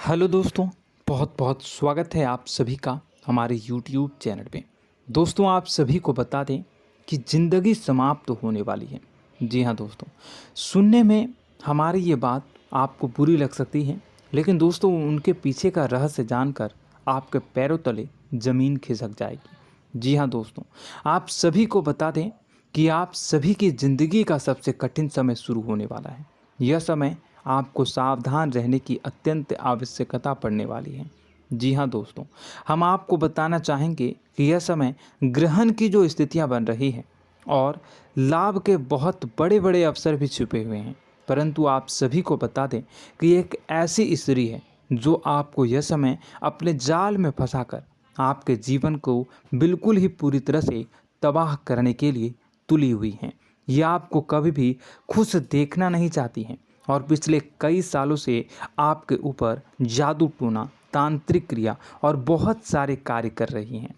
Hello दोस्तों, बहुत बहुत स्वागत है आप सभी का हमारे YouTube चैनल पे। दोस्तों, आप सभी को बता दें कि ज़िंदगी समाप्त होने वाली है। जी हाँ दोस्तों, सुनने में हमारी ये बात आपको बुरी लग सकती है, लेकिन दोस्तों उनके पीछे का रहस्य जानकर आपके पैरों तले ज़मीन खिसक जाएगी। जी हाँ दोस्तों, आप सभी को बता दें कि आप सभी की ज़िंदगी का सबसे कठिन समय शुरू होने वाला है। यह समय आपको सावधान रहने की अत्यंत आवश्यकता पड़ने वाली है। जी हाँ दोस्तों, हम आपको बताना चाहेंगे कि यह समय ग्रहण की जो स्थितियां बन रही हैं और लाभ के बहुत बड़े बड़े अवसर भी छुपे हुए हैं, परंतु आप सभी को बता दें कि एक ऐसी स्त्री है जो आपको यह समय अपने जाल में फंसाकर आपके जीवन को बिल्कुल ही पूरी तरह से तबाह करने के लिए तुली हुई हैं। यह आपको कभी भी खुश देखना नहीं चाहती हैं और पिछले कई सालों से आपके ऊपर जादू टोना, तांत्रिक क्रिया और बहुत सारे कार्य कर रही हैं,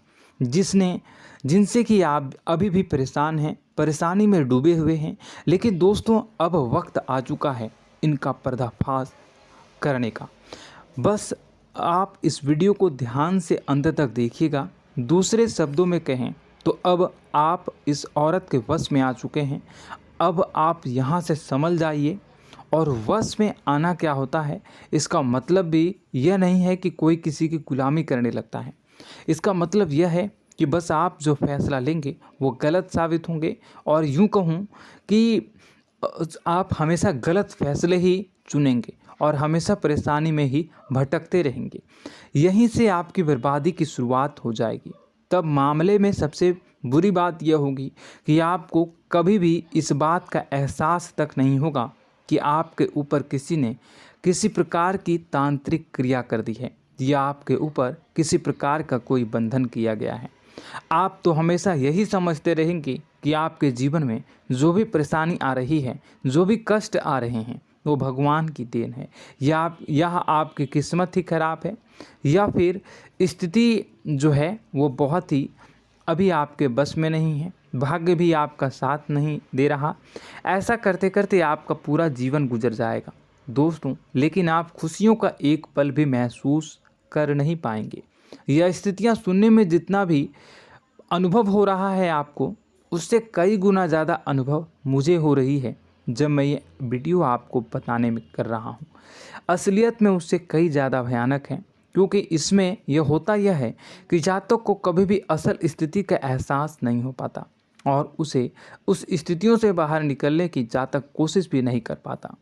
जिनसे कि आप अभी भी परेशान हैं, परेशानी में डूबे हुए हैं। लेकिन दोस्तों, अब वक्त आ चुका है इनका पर्दाफाश करने का। बस आप इस वीडियो को ध्यान से अंत तक देखिएगा। दूसरे शब्दों में कहें तो अब आप इस औरत के वश में आ चुके हैं। अब आप यहाँ से संभल जाइए। और वश में आना क्या होता है, इसका मतलब भी यह नहीं है कि कोई किसी की गुलामी करने लगता है। इसका मतलब यह है कि बस आप जो फैसला लेंगे वो गलत साबित होंगे, और यूं कहूं कि आप हमेशा गलत फैसले ही चुनेंगे और हमेशा परेशानी में ही भटकते रहेंगे। यहीं से आपकी बर्बादी की शुरुआत हो जाएगी। तब मामले में सबसे बुरी बात यह होगी कि आपको कभी भी इस बात का एहसास तक नहीं होगा कि आपके ऊपर किसी ने किसी प्रकार की तांत्रिक क्रिया कर दी है या आपके ऊपर किसी प्रकार का कोई बंधन किया गया है। आप तो हमेशा यही समझते रहेंगे कि आपके जीवन में जो भी परेशानी आ रही है, जो भी कष्ट आ रहे हैं, वो भगवान की देन है, या आपकी किस्मत ही खराब है, या फिर स्थिति जो है वो बहुत ही अभी आपके बस में नहीं है, भाग्य भी आपका साथ नहीं दे रहा। ऐसा करते करते आपका पूरा जीवन गुजर जाएगा दोस्तों, लेकिन आप खुशियों का एक पल भी महसूस कर नहीं पाएंगे। यह स्थितियां सुनने में जितना भी अनुभव हो रहा है आपको, उससे कई गुना ज़्यादा अनुभव मुझे हो रही है जब मैं ये वीडियो आपको बताने में कर रहा हूँ। असलियत में उससे कई ज़्यादा भयानक है, क्योंकि इसमें यह होता यह है कि जातक को कभी भी असल स्थिति का एहसास नहीं हो पाता और उसे उस स्थितियों से बाहर निकलने की जातक कोशिश भी नहीं कर पाता।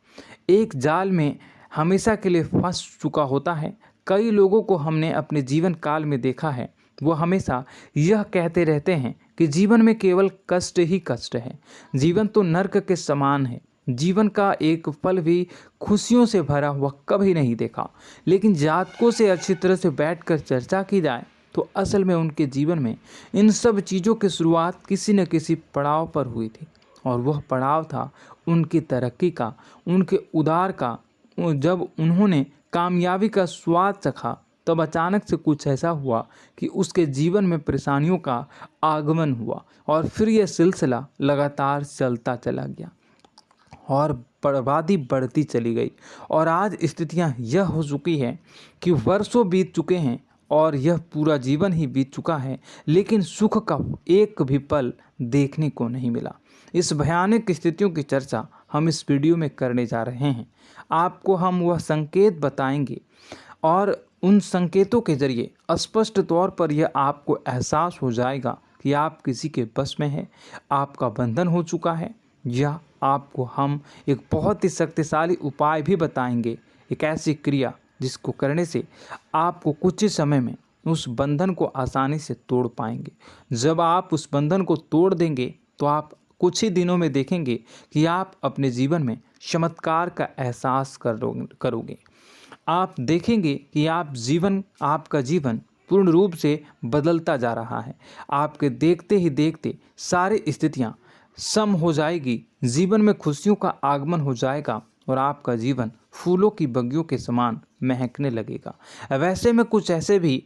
एक जाल में हमेशा के लिए फंस चुका होता है। कई लोगों को हमने अपने जीवन काल में देखा है, वो हमेशा यह कहते रहते हैं कि जीवन में केवल कष्ट ही कष्ट है, जीवन तो नर्क के समान है, जीवन का एक पल भी खुशियों से भरा हुआ कभी नहीं देखा। लेकिन जातकों से अच्छी तरह से बैठकर चर्चा की जाए तो असल में उनके जीवन में इन सब चीज़ों की शुरुआत किसी न किसी पड़ाव पर हुई थी, और वह पड़ाव था उनकी तरक्की का, उनके उदार का। जब उन्होंने कामयाबी का स्वाद चखा, तब अचानक से कुछ ऐसा हुआ कि उसके जीवन में परेशानियों का आगमन हुआ, और फिर यह सिलसिला लगातार चलता चला गया और बर्बादी बढ़ती चली गई। और आज स्थितियां यह हो चुकी है कि वर्षों बीत चुके हैं और यह पूरा जीवन ही बीत चुका है, लेकिन सुख का एक भी पल देखने को नहीं मिला। इस भयानक स्थितियों की चर्चा हम इस वीडियो में करने जा रहे हैं। आपको हम वह संकेत बताएंगे और उन संकेतों के जरिए स्पष्ट तौर पर यह आपको एहसास हो जाएगा कि आप किसी के बस में हैं, आपका बंधन हो चुका है, या आपको हम एक बहुत ही शक्तिशाली उपाय भी बताएंगे, एक ऐसी क्रिया जिसको करने से आपको कुछ ही समय में उस बंधन को आसानी से तोड़ पाएंगे। जब आप उस बंधन को तोड़ देंगे तो आप कुछ ही दिनों में देखेंगे कि आप अपने जीवन में चमत्कार का एहसास करोगे। आप देखेंगे कि आपका जीवन पूर्ण रूप से बदलता जा रहा है। आपके देखते ही देखते सारी स्थितियां सम हो जाएगी, जीवन में खुशियों का आगमन हो जाएगा और आपका जीवन फूलों की बगियों के समान महकने लगेगा। वैसे में कुछ ऐसे भी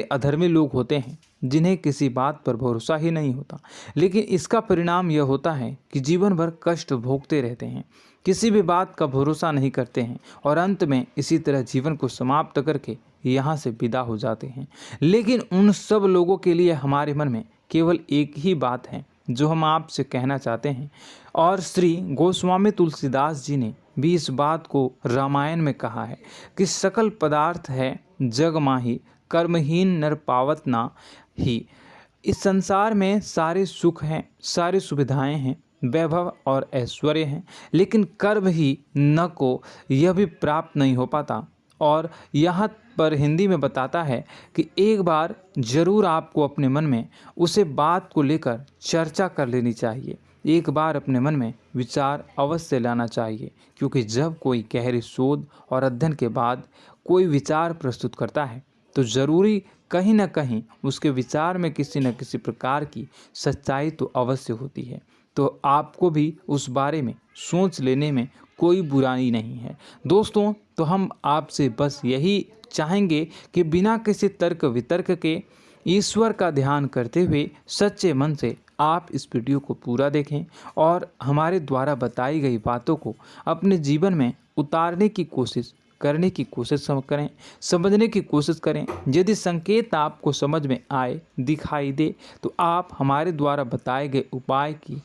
अधर्मी लोग होते हैं जिन्हें किसी बात पर भरोसा ही नहीं होता, लेकिन इसका परिणाम यह होता है कि जीवन भर कष्ट भोगते रहते हैं, किसी भी बात का भरोसा नहीं करते हैं और अंत में इसी तरह जीवन को समाप्त करके यहाँ से विदा हो जाते हैं। लेकिन उन सब लोगों के लिए हमारे मन में केवल एक ही बात है जो हम आपसे कहना चाहते हैं, और श्री गोस्वामी तुलसीदास जी ने भी इस बात को रामायण में कहा है कि सकल पदार्थ है जग माही, कर्महीन नर पावत ना ही। इस संसार में सारे सुख हैं, सारी सुविधाएं हैं, वैभव और ऐश्वर्य हैं, लेकिन कर्म ही न को यह भी प्राप्त नहीं हो पाता। और यहाँ पर हिंदी में बताता है कि एक बार जरूर आपको अपने मन में उसे बात को लेकर चर्चा कर लेनी चाहिए, एक बार अपने मन में विचार अवश्य लाना चाहिए, क्योंकि जब कोई गहरी शोध और अध्ययन के बाद कोई विचार प्रस्तुत करता है तो ज़रूरी कहीं ना कहीं उसके विचार में किसी न किसी प्रकार की सच्चाई तो अवश्य होती है। तो आपको भी उस बारे में सोच लेने में कोई बुराई नहीं है। दोस्तों, तो हम आपसे बस यही चाहेंगे कि बिना किसी तर्क वितर्क के ईश्वर का ध्यान करते हुए सच्चे मन से आप इस वीडियो को पूरा देखें और हमारे द्वारा बताई गई बातों को अपने जीवन में उतारने की कोशिश करने की कोशिश करें, समझने की कोशिश करें। यदि संकेत आपको समझ में आए, दिखाई दे, तो आप हमारे द्वारा बताए गए उपाय की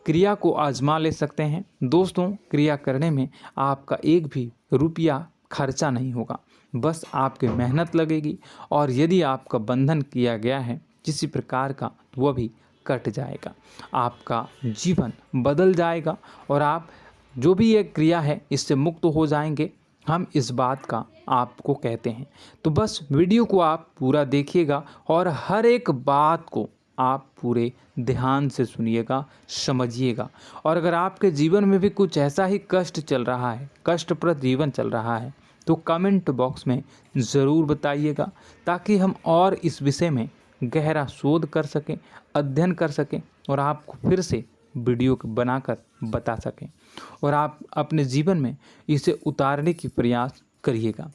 क्रिया को आजमा ले सकते हैं। दोस्तों, क्रिया करने में आपका एक भी रुपया खर्चा नहीं होगा, बस आपकी मेहनत लगेगी, और यदि आपका बंधन किया गया है किसी प्रकार का तो वह भी कट जाएगा, आपका जीवन बदल जाएगा और आप जो भी ये क्रिया है इससे मुक्त हो जाएंगे। हम इस बात का आपको कहते हैं। तो बस वीडियो को आप पूरा देखिएगा और हर एक बात को आप पूरे ध्यान से सुनिएगा, समझिएगा। और अगर आपके जीवन में भी कुछ ऐसा ही कष्ट चल रहा है, कष्टप्रद जीवन चल रहा है, तो कमेंट बॉक्स में ज़रूर बताइएगा, ताकि हम और इस विषय में गहरा शोध कर सकें, अध्ययन कर सकें और आपको फिर से वीडियो बनाकर बता सकें और आप अपने जीवन में इसे उतारने की प्रयास करिएगा।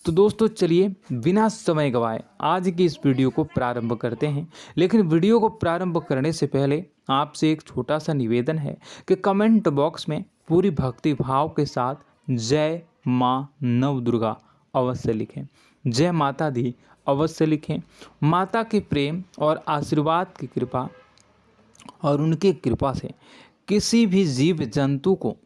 तो दोस्तों, चलिए बिना समय गवाए आज की इस वीडियो को प्रारंभ करते हैं। लेकिन वीडियो को प्रारंभ करने से पहले आपसे एक छोटा सा निवेदन है कि कमेंट बॉक्स में पूरी भक्ति भाव के साथ जय माँ नव दुर्गा अवश्य लिखें, जय माता दी अवश्य लिखें। माता के प्रेम और आशीर्वाद की कृपा और उनकी कृपा से किसी भी जीव जंतु को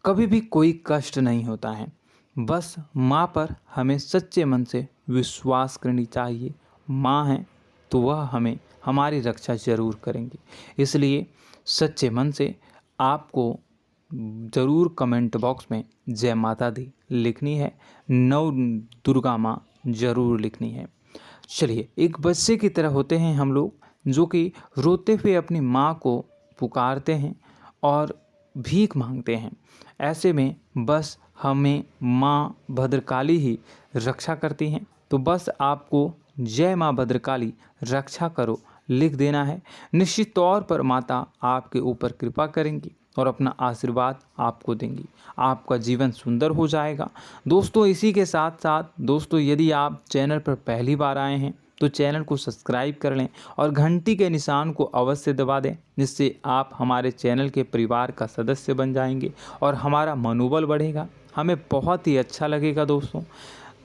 कभी भी कोई कष्ट नहीं होता है। बस माँ पर हमें सच्चे मन से विश्वास करनी चाहिए। माँ है तो वह हमें हमारी रक्षा जरूर करेंगी। इसलिए सच्चे मन से आपको ज़रूर कमेंट बॉक्स में जय माता दी लिखनी है, नव दुर्गा माँ ज़रूर लिखनी है। चलिए, एक बच्चे की तरह होते हैं हम लोग, जो कि रोते हुए अपनी माँ को पुकारते हैं और भीख मांगते हैं। ऐसे में बस हमें माँ भद्रकाली ही रक्षा करती हैं। तो बस आपको जय माँ भद्रकाली रक्षा करो लिख देना है। निश्चित तौर पर माता आपके ऊपर कृपा करेंगी और अपना आशीर्वाद आपको देंगी, आपका जीवन सुंदर हो जाएगा। दोस्तों, इसी के साथ साथ दोस्तों, यदि आप चैनल पर पहली बार आए हैं तो चैनल को सब्सक्राइब कर लें और घंटी के निशान को अवश्य दबा दें, जिससे आप हमारे चैनल के परिवार का सदस्य बन जाएंगे और हमारा मनोबल बढ़ेगा, हमें बहुत ही अच्छा लगेगा दोस्तों।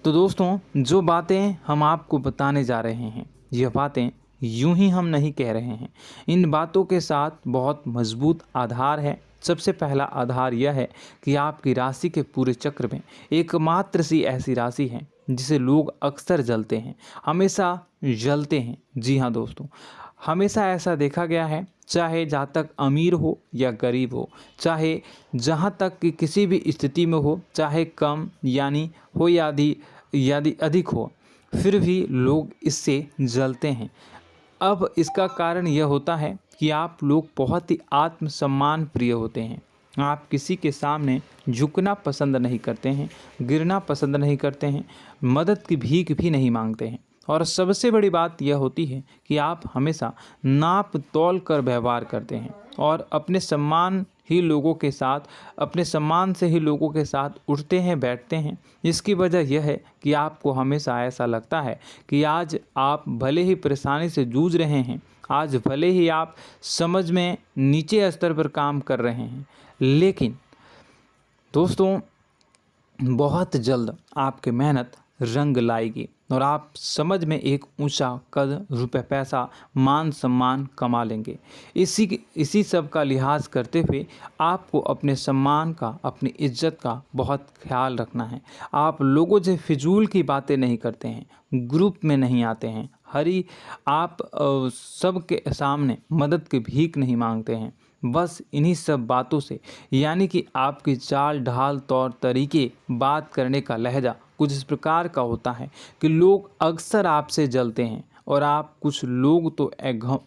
तो दोस्तों, जो बातें हम आपको बताने जा रहे हैं, यह बातें यूं ही हम नहीं कह रहे हैं। इन बातों के साथ बहुत मजबूत आधार है। सबसे पहला आधार यह है कि आपकी राशि के पूरे चक्र में एकमात्र सी ऐसी राशि है जिसे लोग अक्सर जलते हैं, हमेशा जलते हैं। जी हाँ दोस्तों, हमेशा ऐसा देखा गया है, चाहे जहाँ तक अमीर हो या गरीब हो, चाहे जहाँ तक कि किसी भी स्थिति में हो, चाहे कम यानी हो या अधिक हो, फिर भी लोग इससे जलते हैं। अब इसका कारण यह होता है कि आप लोग बहुत ही आत्मसम्मान प्रिय होते हैं। आप किसी के सामने झुकना पसंद नहीं करते हैं, गिरना पसंद नहीं करते हैं, मदद की भीख भी नहीं मांगते हैं और सबसे बड़ी बात यह होती है कि आप हमेशा नाप तौल कर व्यवहार करते हैं और अपने सम्मान से ही लोगों के साथ उठते हैं बैठते हैं। इसकी वजह यह है कि आपको हमेशा ऐसा लगता है कि आज आप भले ही परेशानी से जूझ रहे हैं, आज भले ही आप समझ में नीचे स्तर पर काम कर रहे हैं, लेकिन दोस्तों बहुत जल्द आपकी मेहनत रंग लाएगी और आप समझ में एक ऊंचा कद, रुपए, पैसा, मान सम्मान कमा लेंगे। इसी सब का लिहाज करते हुए आपको अपने सम्मान का, अपनी इज्जत का बहुत ख्याल रखना है। आप लोगों से फिजूल की बातें नहीं करते हैं, ग्रुप में नहीं आते हैं, आप सबके सामने मदद की भीख नहीं मांगते हैं। बस इन्हीं सब बातों से, यानी कि आपकी चाल ढाल, तौर तरीके, बात करने का लहजा कुछ इस प्रकार का होता है कि लोग अक्सर आपसे जलते हैं और कुछ लोग तो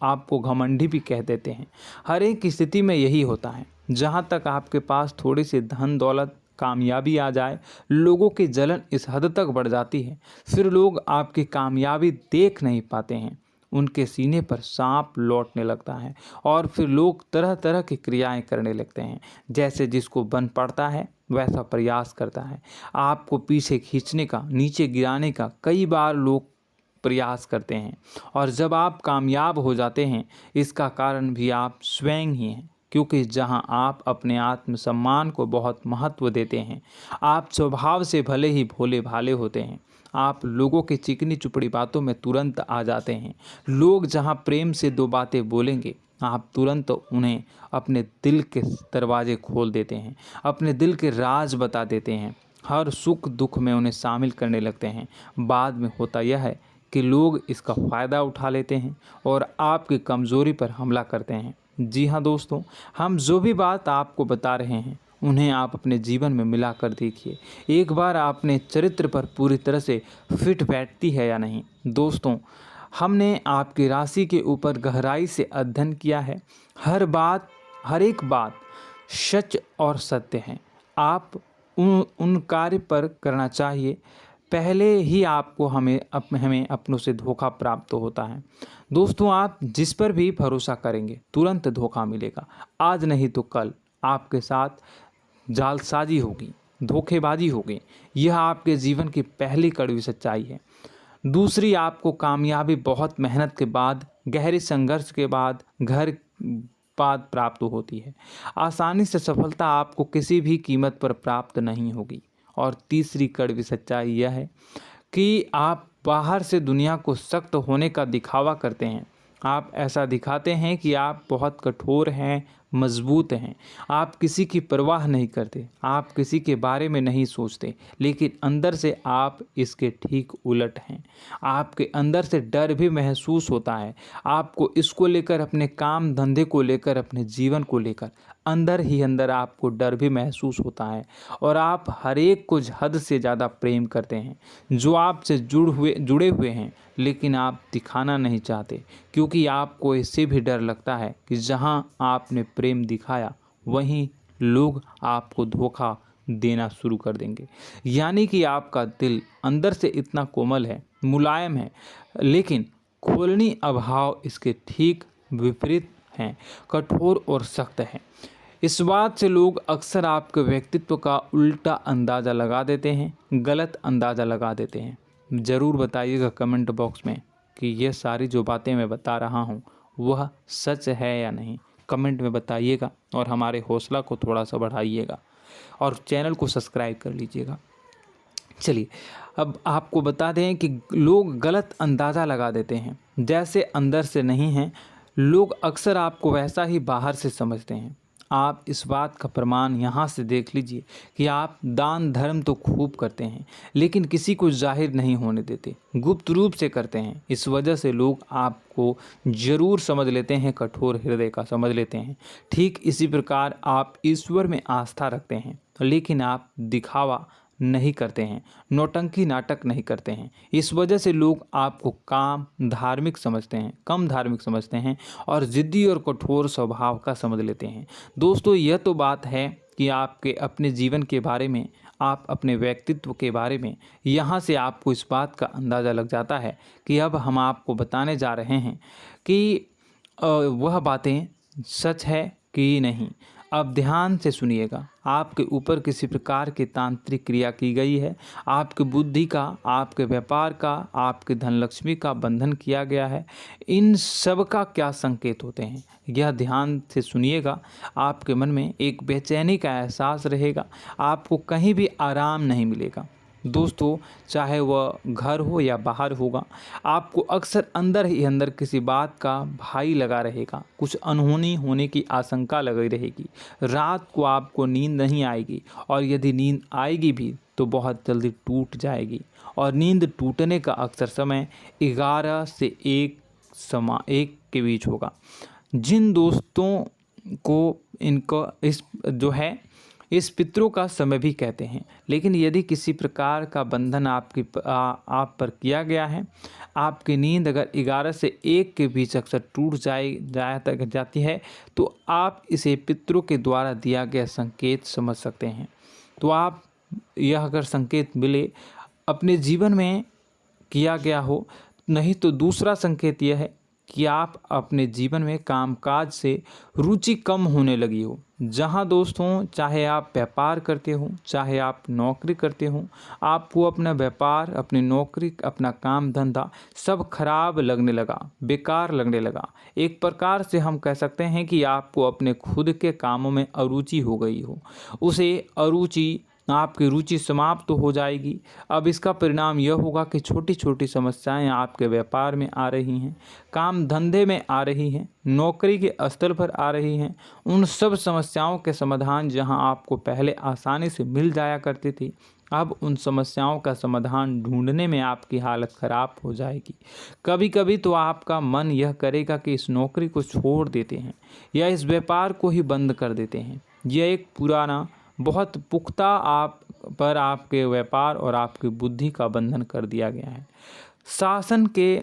आपको घमंडी भी कह देते हैं। हर एक स्थिति में यही होता है। जहाँ तक आपके पास थोड़ी सी धन दौलत, कामयाबी आ जाए, लोगों की जलन इस हद तक बढ़ जाती है, फिर लोग आपकी कामयाबी देख नहीं पाते हैं, उनके सीने पर सांप लौटने लगता है और फिर लोग तरह तरह की क्रियाएं करने लगते हैं। जैसे जिसको बन पड़ता है वैसा प्रयास करता है। आपको पीछे खींचने का, नीचे गिराने का कई बार लोग प्रयास करते हैं और जब आप कामयाब हो जाते हैं, इसका कारण भी आप स्वयं ही हैं। क्योंकि जहां आप अपने आत्मसम्मान को बहुत महत्व देते हैं, आप स्वभाव से भले ही भोले भाले होते हैं, आप लोगों की चिकनी चुपड़ी बातों में तुरंत आ जाते हैं। लोग जहां प्रेम से दो बातें बोलेंगे, आप तुरंत उन्हें अपने दिल के दरवाजे खोल देते हैं, अपने दिल के राज बता देते हैं, हर सुख दुख में उन्हें शामिल करने लगते हैं। बाद में होता यह है कि लोग इसका फ़ायदा उठा लेते हैं और आपकी कमज़ोरी पर हमला करते हैं। जी हाँ दोस्तों, हम जो भी बात आपको बता रहे हैं उन्हें आप अपने जीवन में मिला कर देखिए। एक बार आपने चरित्र पर पूरी तरह से फिट बैठती है या नहीं। दोस्तों, हमने आपकी राशि के ऊपर गहराई से अध्ययन किया है। हर एक बात सच और सत्य है। आप उन कार्य पर करना चाहिए, पहले ही आपको हमें अपनों से धोखा प्राप्त होता है। दोस्तों, आप जिस पर भी भरोसा करेंगे तुरंत धोखा मिलेगा। आज नहीं तो कल आपके साथ जालसाजी होगी, धोखेबाजी होगी। यह आपके जीवन की पहली कड़वी सच्चाई है। दूसरी, आपको कामयाबी बहुत मेहनत के बाद, गहरे संघर्ष के बाद प्राप्त होती है। आसानी से सफलता आपको किसी भी कीमत पर प्राप्त नहीं होगी। और तीसरी कड़वी सच्चाई यह है कि आप बाहर से दुनिया को सख्त होने का दिखावा करते हैं। आप ऐसा दिखाते हैं कि आप बहुत कठोर हैं, मजबूत हैं, आप किसी की परवाह नहीं करते, आप किसी के बारे में नहीं सोचते, लेकिन अंदर से आप इसके ठीक उलट हैं। आपके अंदर से डर भी महसूस होता है। आपको इसको लेकर, अपने काम धंधे को लेकर, अपने जीवन को लेकर अंदर ही अंदर आपको डर भी महसूस होता है और आप हर एक को हद से ज़्यादा प्रेम करते हैं, जो आपसे जुड़े हुए हैं, लेकिन आप दिखाना नहीं चाहते, क्योंकि आपको इससे भी डर लगता है कि जहां आपने प्रेम दिखाया वहीं लोग आपको धोखा देना शुरू कर देंगे। यानी कि आपका दिल अंदर से इतना कोमल है, मुलायम है, लेकिन खोलनी अभाव इसके ठीक विपरीत हैं, कठोर और सख्त हैं। इस बात से लोग अक्सर आपके व्यक्तित्व का उल्टा अंदाज़ा लगा देते हैं, गलत अंदाज़ा लगा देते हैं। ज़रूर बताइएगा कमेंट बॉक्स में कि ये सारी जो बातें मैं बता रहा हूँ वह सच है या नहीं। कमेंट में बताइएगा और हमारे हौसला को थोड़ा सा बढ़ाइएगा और चैनल को सब्सक्राइब कर लीजिएगा। चलिए, अब आपको बता दें कि लोग गलत अंदाज़ा लगा देते हैं। जैसे अंदर से नहीं हैं, लोग अक्सर आपको वैसा ही बाहर से समझते हैं। आप इस बात का प्रमाण यहाँ से देख लीजिए कि आप दान धर्म तो खूब करते हैं, लेकिन किसी को जाहिर नहीं होने देते, गुप्त रूप से करते हैं। इस वजह से लोग आपको ज़रूर समझ लेते हैं, कठोर हृदय का समझ लेते हैं। ठीक इसी प्रकार आप ईश्वर में आस्था रखते हैं, लेकिन आप दिखावा नहीं करते हैं, नौटंकी नाटक नहीं करते हैं। इस वजह से लोग आपको कम धार्मिक समझते हैं और ज़िद्दी और कठोर स्वभाव का समझ लेते हैं। दोस्तों, यह तो बात है कि आपके अपने जीवन के बारे में, आप अपने व्यक्तित्व के बारे में, यहाँ से आपको इस बात का अंदाज़ा लग जाता है कि अब हम आपको बताने जा रहे हैं कि वह बातें सच है कि नहीं। अब ध्यान से सुनिएगा। आपके ऊपर किसी प्रकार की तांत्रिक क्रिया की गई है, आपकी बुद्धि का, आपके व्यापार का, आपके धनलक्ष्मी का बंधन किया गया है। इन सब का क्या संकेत होते हैं, यह ध्यान से सुनिएगा। आपके मन में एक बेचैनी का एहसास रहेगा, आपको कहीं भी आराम नहीं मिलेगा। दोस्तों, चाहे वह घर हो या बाहर होगा, आपको अक्सर अंदर ही अंदर किसी बात का भय लगा रहेगा, कुछ अनहोनी होने की आशंका लगी रहेगी। रात को आपको नींद नहीं आएगी, और यदि नींद आएगी भी तो बहुत जल्दी टूट जाएगी, और नींद टूटने का अक्सर समय 11 से 1 के बीच होगा। जिन दोस्तों को इनको इस पितरों का समय भी कहते हैं। लेकिन यदि किसी प्रकार का बंधन आप पर किया गया है, आपकी नींद अगर 11 से 1 के बीच अक्सर टूट जाती है, तो आप इसे पितरों के द्वारा दिया गया संकेत समझ सकते हैं। तो आप यह अगर संकेत मिले अपने जीवन में किया गया हो, नहीं तो दूसरा संकेत यह है कि आप अपने जीवन में कामकाज से रुचि कम होने लगी हो। जहां दोस्तों, चाहे आप व्यापार करते हो, चाहे आप नौकरी करते हो, आपको अपना व्यापार, अपनी नौकरी, अपना काम धंधा सब खराब लगने लगा, बेकार लगने लगा। एक प्रकार से हम कह सकते हैं कि आपको अपने खुद के कामों में अरुचि हो गई हो। उसे अरुचि, आपकी रुचि समाप्त तो हो जाएगी। अब इसका परिणाम यह होगा कि छोटी छोटी समस्याएं आपके व्यापार में आ रही हैं, काम धंधे में आ रही हैं, नौकरी के स्तर पर आ रही हैं। उन सब समस्याओं के समाधान जहां आपको पहले आसानी से मिल जाया करती थी, अब उन समस्याओं का समाधान ढूंढने में आपकी हालत ख़राब हो जाएगी। कभी कभी तो आपका मन यह करेगा कि इस नौकरी को छोड़ देते हैं या इस व्यापार को ही बंद कर देते हैं। यह एक पुराना, बहुत पुख्ता आप पर आपके व्यापार और आपकी बुद्धि का बंधन कर दिया गया है। शासन के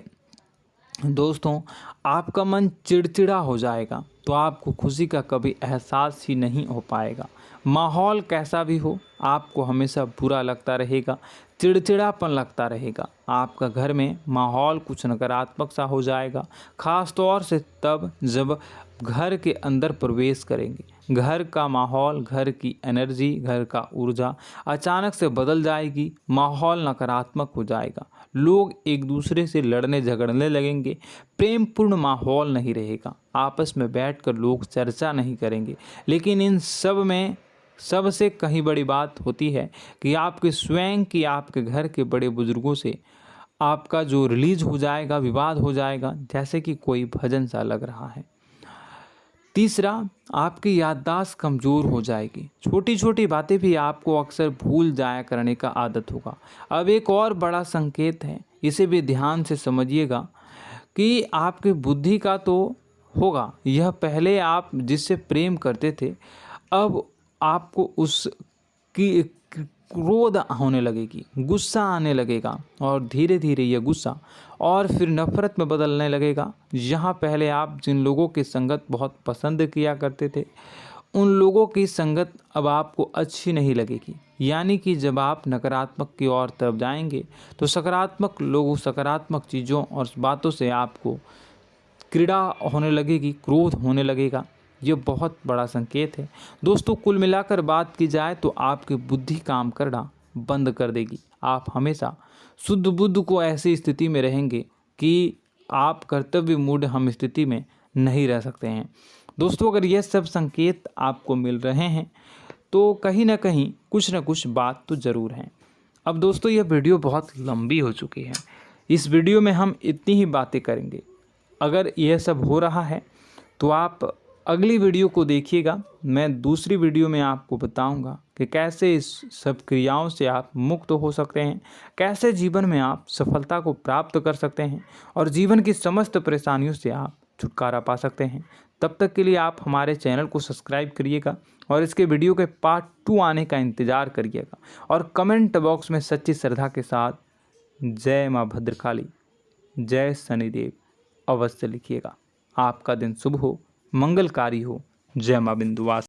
दोस्तों, आपका मन चिड़चिड़ा हो जाएगा, तो आपको खुशी का कभी एहसास ही नहीं हो पाएगा। माहौल कैसा भी हो, आपको हमेशा बुरा लगता रहेगा, चिड़चिड़ापन लगता रहेगा। आपका घर में माहौल कुछ नकारात्मक सा हो जाएगा, ख़ास तौर से तब जब घर के अंदर प्रवेश करेंगे। घर का माहौल, घर की एनर्जी, घर का ऊर्जा अचानक से बदल जाएगी, माहौल नकारात्मक हो जाएगा। लोग एक दूसरे से लड़ने झगड़ने लगेंगे, प्रेमपूर्ण माहौल नहीं रहेगा, आपस में बैठकर लोग चर्चा नहीं करेंगे। लेकिन इन सब में सबसे कहीं बड़ी बात होती है कि आपके स्वयं की, आपके घर के बड़े बुजुर्गों से आपका जो रिलीज हो जाएगा, विवाद हो जाएगा, जैसे कि कोई भजन सा लग रहा है। तीसरा, आपकी याददाश्त कमज़ोर हो जाएगी, छोटी छोटी बातें भी आपको अक्सर भूल जाया करने का आदत होगा। अब एक और बड़ा संकेत है, इसे भी ध्यान से समझिएगा कि आपकी बुद्धि का तो होगा, यह पहले आप जिससे प्रेम करते थे, अब आपको उसकी क्रोध होने लगेगी, गुस्सा आने लगेगा, और धीरे धीरे यह गुस्सा और फिर नफरत में बदलने लगेगा। यहाँ पहले आप जिन लोगों की संगत बहुत पसंद किया करते थे, उन लोगों की संगत अब आपको अच्छी नहीं लगेगी। यानी कि जब आप नकारात्मक की ओर तरफ जाएंगे, तो सकारात्मक लोगों, सकारात्मक चीज़ों और बातों से आपको क्रीड़ा होने लगेगी, क्रोध होने लगेगा। ये बहुत बड़ा संकेत है दोस्तों। कुल मिलाकर बात की जाए तो आपकी बुद्धि काम करना बंद कर देगी। आप हमेशा शुद्ध बुद्ध को ऐसी स्थिति में रहेंगे कि आप कर्तव्य मूढ़ हम स्थिति में नहीं रह सकते हैं। दोस्तों, अगर ये सब संकेत आपको मिल रहे हैं तो कहीं ना कहीं कुछ ना कुछ बात तो ज़रूर है। अब दोस्तों, यह वीडियो बहुत लंबी हो चुकी है, इस वीडियो में हम इतनी ही बातें करेंगे। अगर यह सब हो रहा है तो आप अगली वीडियो को देखिएगा। मैं दूसरी वीडियो में आपको बताऊंगा कि कैसे इस सब क्रियाओं से आप मुक्त हो सकते हैं, कैसे जीवन में आप सफलता को प्राप्त कर सकते हैं और जीवन की समस्त परेशानियों से आप छुटकारा पा सकते हैं। तब तक के लिए आप हमारे चैनल को सब्सक्राइब करिएगा और इसके वीडियो के पार्ट 2 आने का इंतज़ार करिएगा, और कमेंट बॉक्स में सच्ची श्रद्धा के साथ जय माँ भद्रकाली, जय शनिदेव अवश्य लिखिएगा। आपका दिन शुभ हो, मंगलकारी हो। जय माँ विंध्यवासिनी।